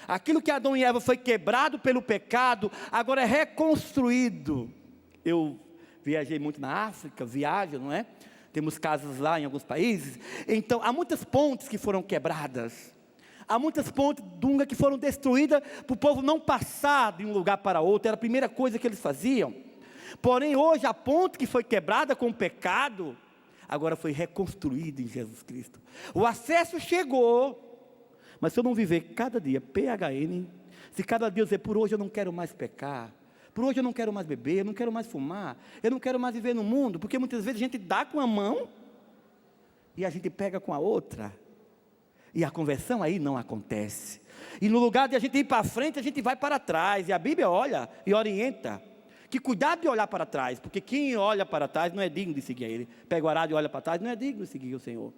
Aquilo que Adão e Eva foi quebrado pelo pecado, agora é reconstruído. Eu viajei muito na África, viajo, não é? Temos casas lá em alguns países. Então, há muitas pontes que foram quebradas. Há muitas pontes dunga que foram destruídas para o povo não passar de um lugar para outro. Era a primeira coisa que eles faziam. Porém, hoje a ponte que foi quebrada com o pecado, agora foi reconstruída em Jesus Cristo. O acesso chegou. Mas se eu não viver cada dia PHN, se cada dia eu dizer: por hoje eu não quero mais pecar, por hoje eu não quero mais beber, eu não quero mais fumar, eu não quero mais viver no mundo, porque muitas vezes a gente dá com a mão e a gente pega com a outra, e a conversão aí não acontece. E no lugar de a gente ir para frente, a gente vai para trás. E a Bíblia olha e orienta que cuidado de olhar para trás, porque quem olha para trás não é digno de seguir a Ele. Pega o arado e olha para trás, não é digno de seguir o Senhor.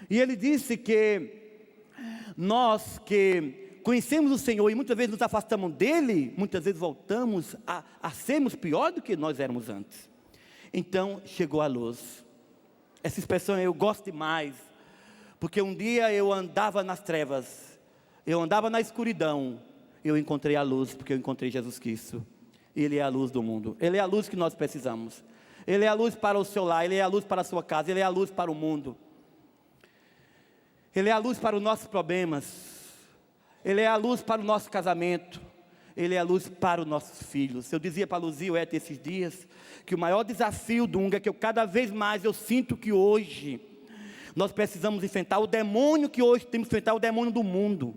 E Ele disse que nós que conhecemos o Senhor e muitas vezes nos afastamos dEle, muitas vezes voltamos a sermos pior do que nós éramos antes. Então chegou a luz. Essa expressão eu gosto demais, porque um dia eu andava nas trevas, eu andava na escuridão, eu encontrei a luz, porque eu encontrei Jesus Cristo. Ele é a luz do mundo, Ele é a luz que nós precisamos. Ele é a luz para o seu lar, Ele é a luz para a sua casa, Ele é a luz para o mundo. Ele é a luz para os nossos problemas, Ele é a luz para o nosso casamento, Ele é a luz para os nossos filhos. Eu dizia para a Luzia esses dias, que o maior desafio do Dunga, que eu cada vez mais eu sinto que hoje, nós precisamos enfrentar o demônio que hoje temos que enfrentar, o demônio do mundo,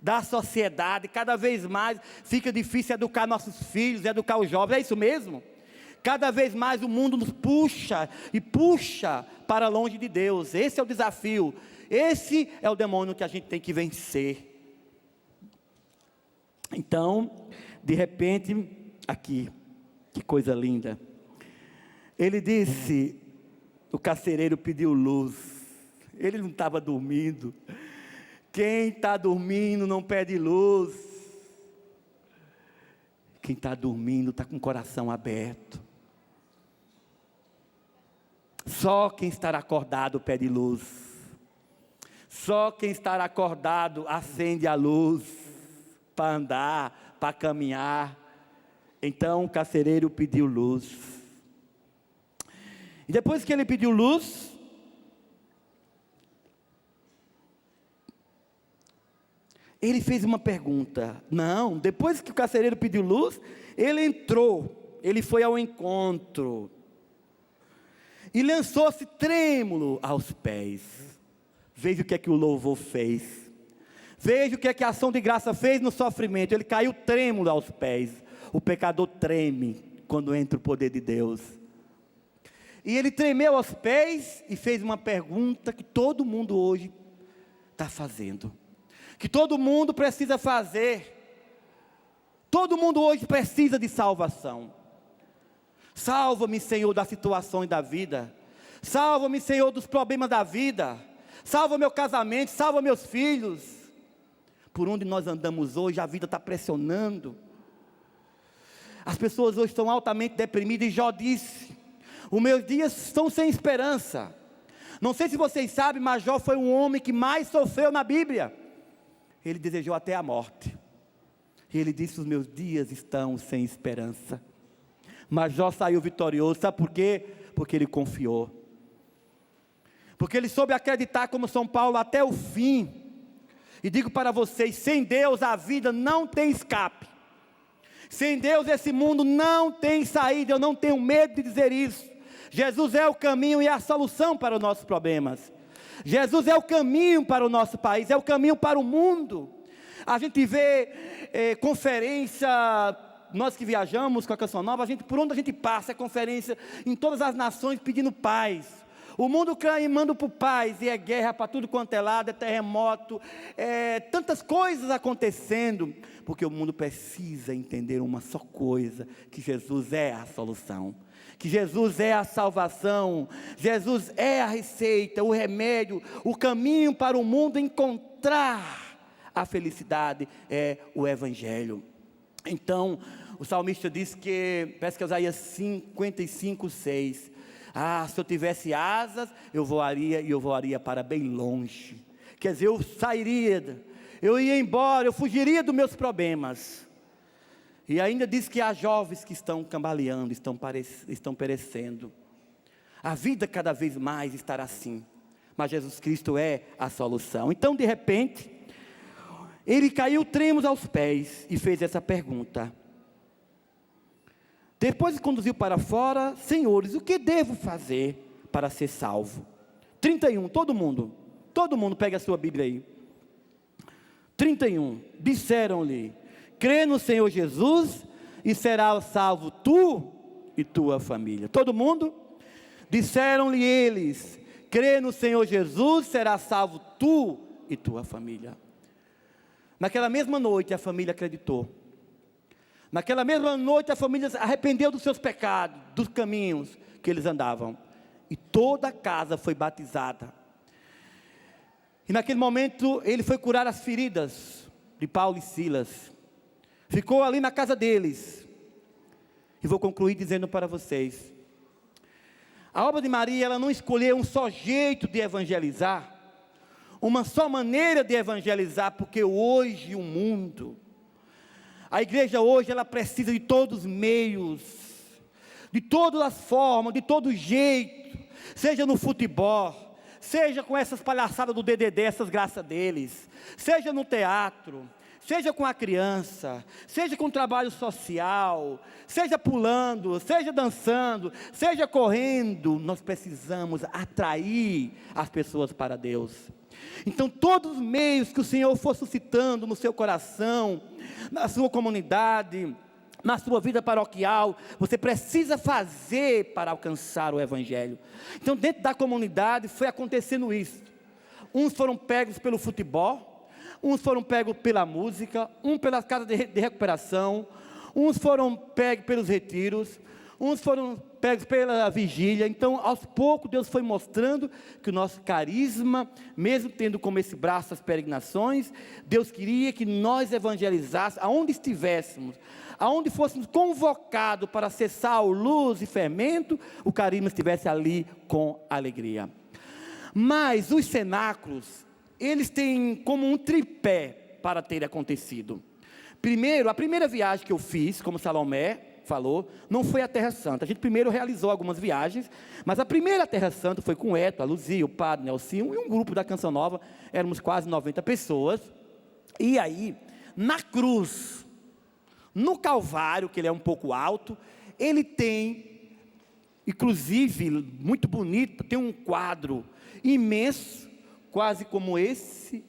da sociedade. Cada vez mais fica difícil educar nossos filhos, educar os jovens, é isso mesmo? Cada vez mais o mundo nos puxa, e puxa para longe de Deus. Esse é o desafio, esse é o demônio que a gente tem que vencer. Então, de repente, aqui, que coisa linda, ele disse, o carcereiro pediu luz, ele não estava dormindo. Quem está dormindo não pede luz. Quem está dormindo está com o coração aberto. Só quem está acordado pede luz. Só quem está acordado acende a luz para andar, para caminhar. Então o carcereiro pediu luz. E depois que ele pediu luz, ele fez uma pergunta. Não, depois que o carcereiro pediu luz, ele entrou, ele foi ao encontro, e lançou-se trêmulo aos pés. Veja o que é que o louvor fez, veja o que é que a ação de graça fez no sofrimento. Ele caiu trêmulo aos pés. O pecador treme quando entra o poder de Deus. E ele tremeu aos pés e fez uma pergunta que todo mundo hoje está fazendo, que todo mundo precisa fazer. Todo mundo hoje precisa de salvação. Salva-me, Senhor, das situações da vida. Salva-me, Senhor, dos problemas da vida. Salva meu casamento, salva meus filhos. Por onde nós andamos hoje, a vida está pressionando. As pessoas hoje estão altamente deprimidas, e Jó disse: os meus dias estão sem esperança. Não sei se vocês sabem, mas Jó foi um homem que mais sofreu na Bíblia. Ele desejou até a morte. E ele disse: os meus dias estão sem esperança. Mas Jó saiu vitorioso. Sabe por quê? Porque ele confiou. Porque ele soube acreditar como São Paulo até o fim. E digo para vocês, sem Deus a vida não tem escape. Sem Deus esse mundo não tem saída. Eu não tenho medo de dizer isso. Jesus é o caminho e a solução para os nossos problemas. Jesus é o caminho para o nosso país, é o caminho para o mundo. A gente vê conferência, nós que viajamos com a Canção Nova, por onde a gente passa, é conferência em todas as nações pedindo paz. O mundo clamando por paz, e é guerra para tudo quanto é lado, é terremoto, tantas coisas acontecendo, porque o mundo precisa entender uma só coisa, que Jesus é a solução, que Jesus é a salvação, Jesus é a receita, o remédio, o caminho para o mundo encontrar a felicidade é o Evangelho. Então, o salmista diz que, parece que é Isaías 55, 6, se eu tivesse asas, eu voaria para bem longe. Quer dizer, eu sairia, eu ia embora, eu fugiria dos meus problemas. E ainda diz que há jovens que estão cambaleando, estão perecendo. A vida cada vez mais estará assim, mas Jesus Cristo é a solução. Então, de repente, ele caiu trêmulos aos pés e fez essa pergunta. Depois conduziu para fora: senhores, o que devo fazer para ser salvo? 31, todo mundo pega a sua Bíblia aí. 31, disseram-lhe: crê no Senhor Jesus e serás salvo tu e tua família. Todo mundo? Disseram-lhe eles: crê no Senhor Jesus, serás salvo tu e tua família. Naquela mesma noite a família acreditou. Naquela mesma noite a família se arrependeu dos seus pecados, dos caminhos que eles andavam. E toda a casa foi batizada. E naquele momento ele foi curar as feridas de Paulo e Silas. Ficou ali na casa deles. E vou concluir dizendo para vocês: a obra de Maria, ela não escolheu um só jeito de evangelizar, uma só maneira de evangelizar, porque hoje o mundo, a igreja hoje, ela precisa de todos os meios, de todas as formas, de todo jeito, seja no futebol, seja com essas palhaçadas do DDD, essas graças deles, seja no teatro, seja com a criança, seja com trabalho social, seja pulando, seja dançando, seja correndo, nós precisamos atrair as pessoas para Deus. Então todos os meios que o Senhor for suscitando no seu coração, na sua comunidade, na sua vida paroquial, você precisa fazer para alcançar o Evangelho. Então dentro da comunidade foi acontecendo isso. Uns foram pegos pelo futebol, uns foram pegos pela música, pelas casas de recuperação, uns foram pegos pelos retiros, uns foram pegos pela vigília. Então aos poucos Deus foi mostrando que o nosso carisma, mesmo tendo como esse braço as peregrinações, Deus queria que nós evangelizássemos, aonde estivéssemos, aonde fôssemos convocados para ser sal, luz e fermento, o carisma estivesse ali com alegria. Mas os cenáculos, eles têm como um tripé para ter acontecido. Primeiro, a primeira viagem que eu fiz, como Salomé falou, não foi a Terra Santa. A gente primeiro realizou algumas viagens, mas a primeira Terra Santa foi com o Eto, a Luzia, o Padre Nelsinho e um grupo da Canção Nova, éramos quase 90 pessoas. E aí, na cruz, no Calvário, que ele é um pouco alto, ele tem, inclusive, muito bonito, tem um quadro imenso, quase como esse,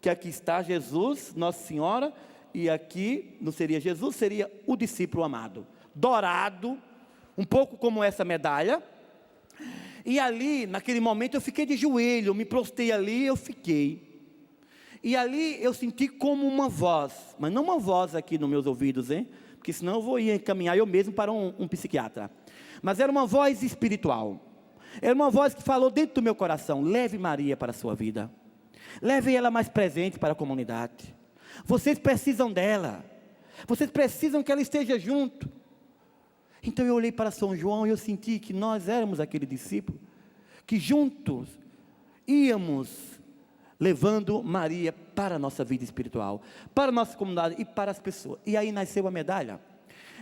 que aqui está Jesus, Nossa Senhora, e aqui não seria Jesus, seria o discípulo amado, dourado, um pouco como essa medalha. E ali, naquele momento, eu fiquei de joelho, eu me prostrei ali, eu fiquei. E ali eu senti como uma voz, mas não uma voz aqui nos meus ouvidos, hein? porque senão eu vou ir encaminhar eu mesmo para um psiquiatra. Mas era uma voz espiritual. Era uma voz que falou dentro do meu coração: leve Maria para a sua vida. Leve ela mais presente para a comunidade. Vocês precisam dela. Vocês precisam que ela esteja junto. Então eu olhei para São João e eu senti que nós éramos aquele discípulo, que juntos íamos levando Maria para a nossa vida espiritual, para a nossa comunidade e para as pessoas. E aí nasceu a medalha.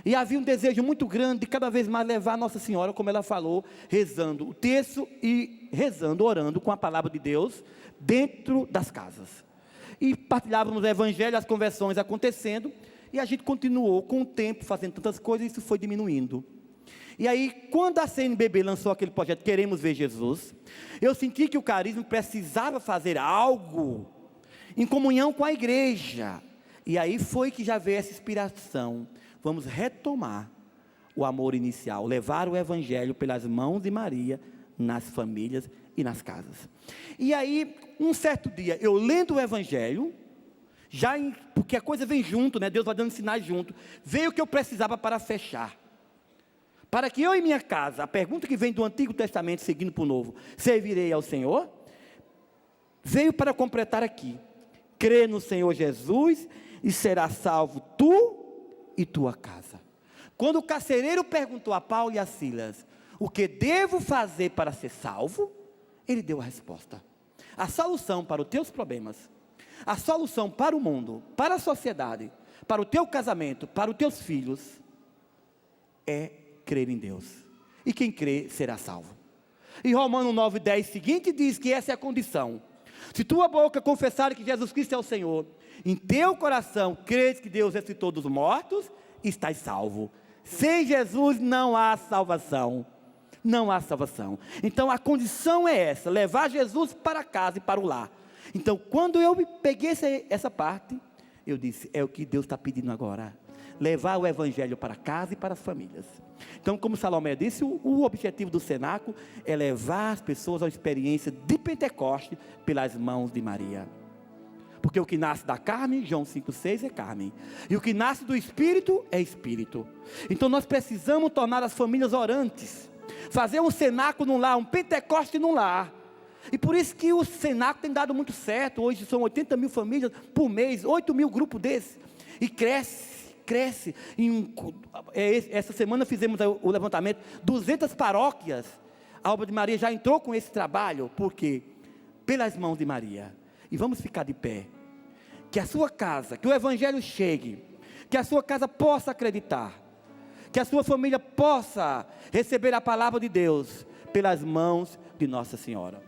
E havia um desejo muito grande de cada vez mais levar Nossa Senhora, como ela falou, rezando o terço e rezando, orando com a palavra de Deus dentro das casas. E partilhávamos o evangelho, as conversões acontecendo, e a gente continuou com o tempo fazendo tantas coisas, e isso foi diminuindo. E aí, quando a CNBB lançou aquele projeto Queremos Ver Jesus, eu senti que o carisma precisava fazer algo em comunhão com a igreja. E aí foi que já veio essa inspiração. Vamos retomar o amor inicial, levar o evangelho pelas mãos de Maria nas famílias e nas casas. E aí, um certo dia, eu lendo o evangelho, porque a coisa vem junto, né? Deus vai dando sinais junto, veio o que eu precisava para fechar. Para que eu e minha casa, a pergunta que vem do Antigo Testamento, seguindo para o Novo, servirei ao Senhor, veio para completar aqui: crê no Senhor Jesus e será salvo tu e tua casa. Quando o carcereiro perguntou a Paulo e a Silas: o que devo fazer para ser salvo? Ele deu a resposta. A solução para os teus problemas, a solução para o mundo, para a sociedade, para o teu casamento, para os teus filhos, é crer em Deus. E quem crê será salvo. E Romanos 9:10 seguinte diz que essa é a condição: se tua boca confessar que Jesus Cristo é o Senhor, em teu coração creres que Deus ressuscitou dos mortos, estás salvo. Sem Jesus não há salvação. Não há salvação. Então a condição é essa: levar Jesus para casa e para o lar. Então quando eu peguei essa parte, eu disse: é o que Deus está pedindo agora. Levar o evangelho para casa e para as famílias. Então, como Salomé disse, o objetivo do cenáculo é levar as pessoas à experiência de Pentecoste pelas mãos de Maria. Porque o que nasce da carne, João 5,6, é carne. E o que nasce do Espírito, é Espírito. Então nós precisamos tornar as famílias orantes. Fazer um cenáculo num lar, um Pentecoste num lar. E por isso que o cenáculo tem dado muito certo. Hoje são 80 mil famílias por mês, 8 mil grupos desses. E cresce. Essa semana fizemos o levantamento, 200 paróquias. A obra de Maria já entrou com esse trabalho. Por quê? Pelas mãos de Maria. E vamos ficar de pé. Que a sua casa, que o evangelho chegue, que a sua casa possa acreditar, que a sua família possa receber a palavra de Deus pelas mãos de Nossa Senhora.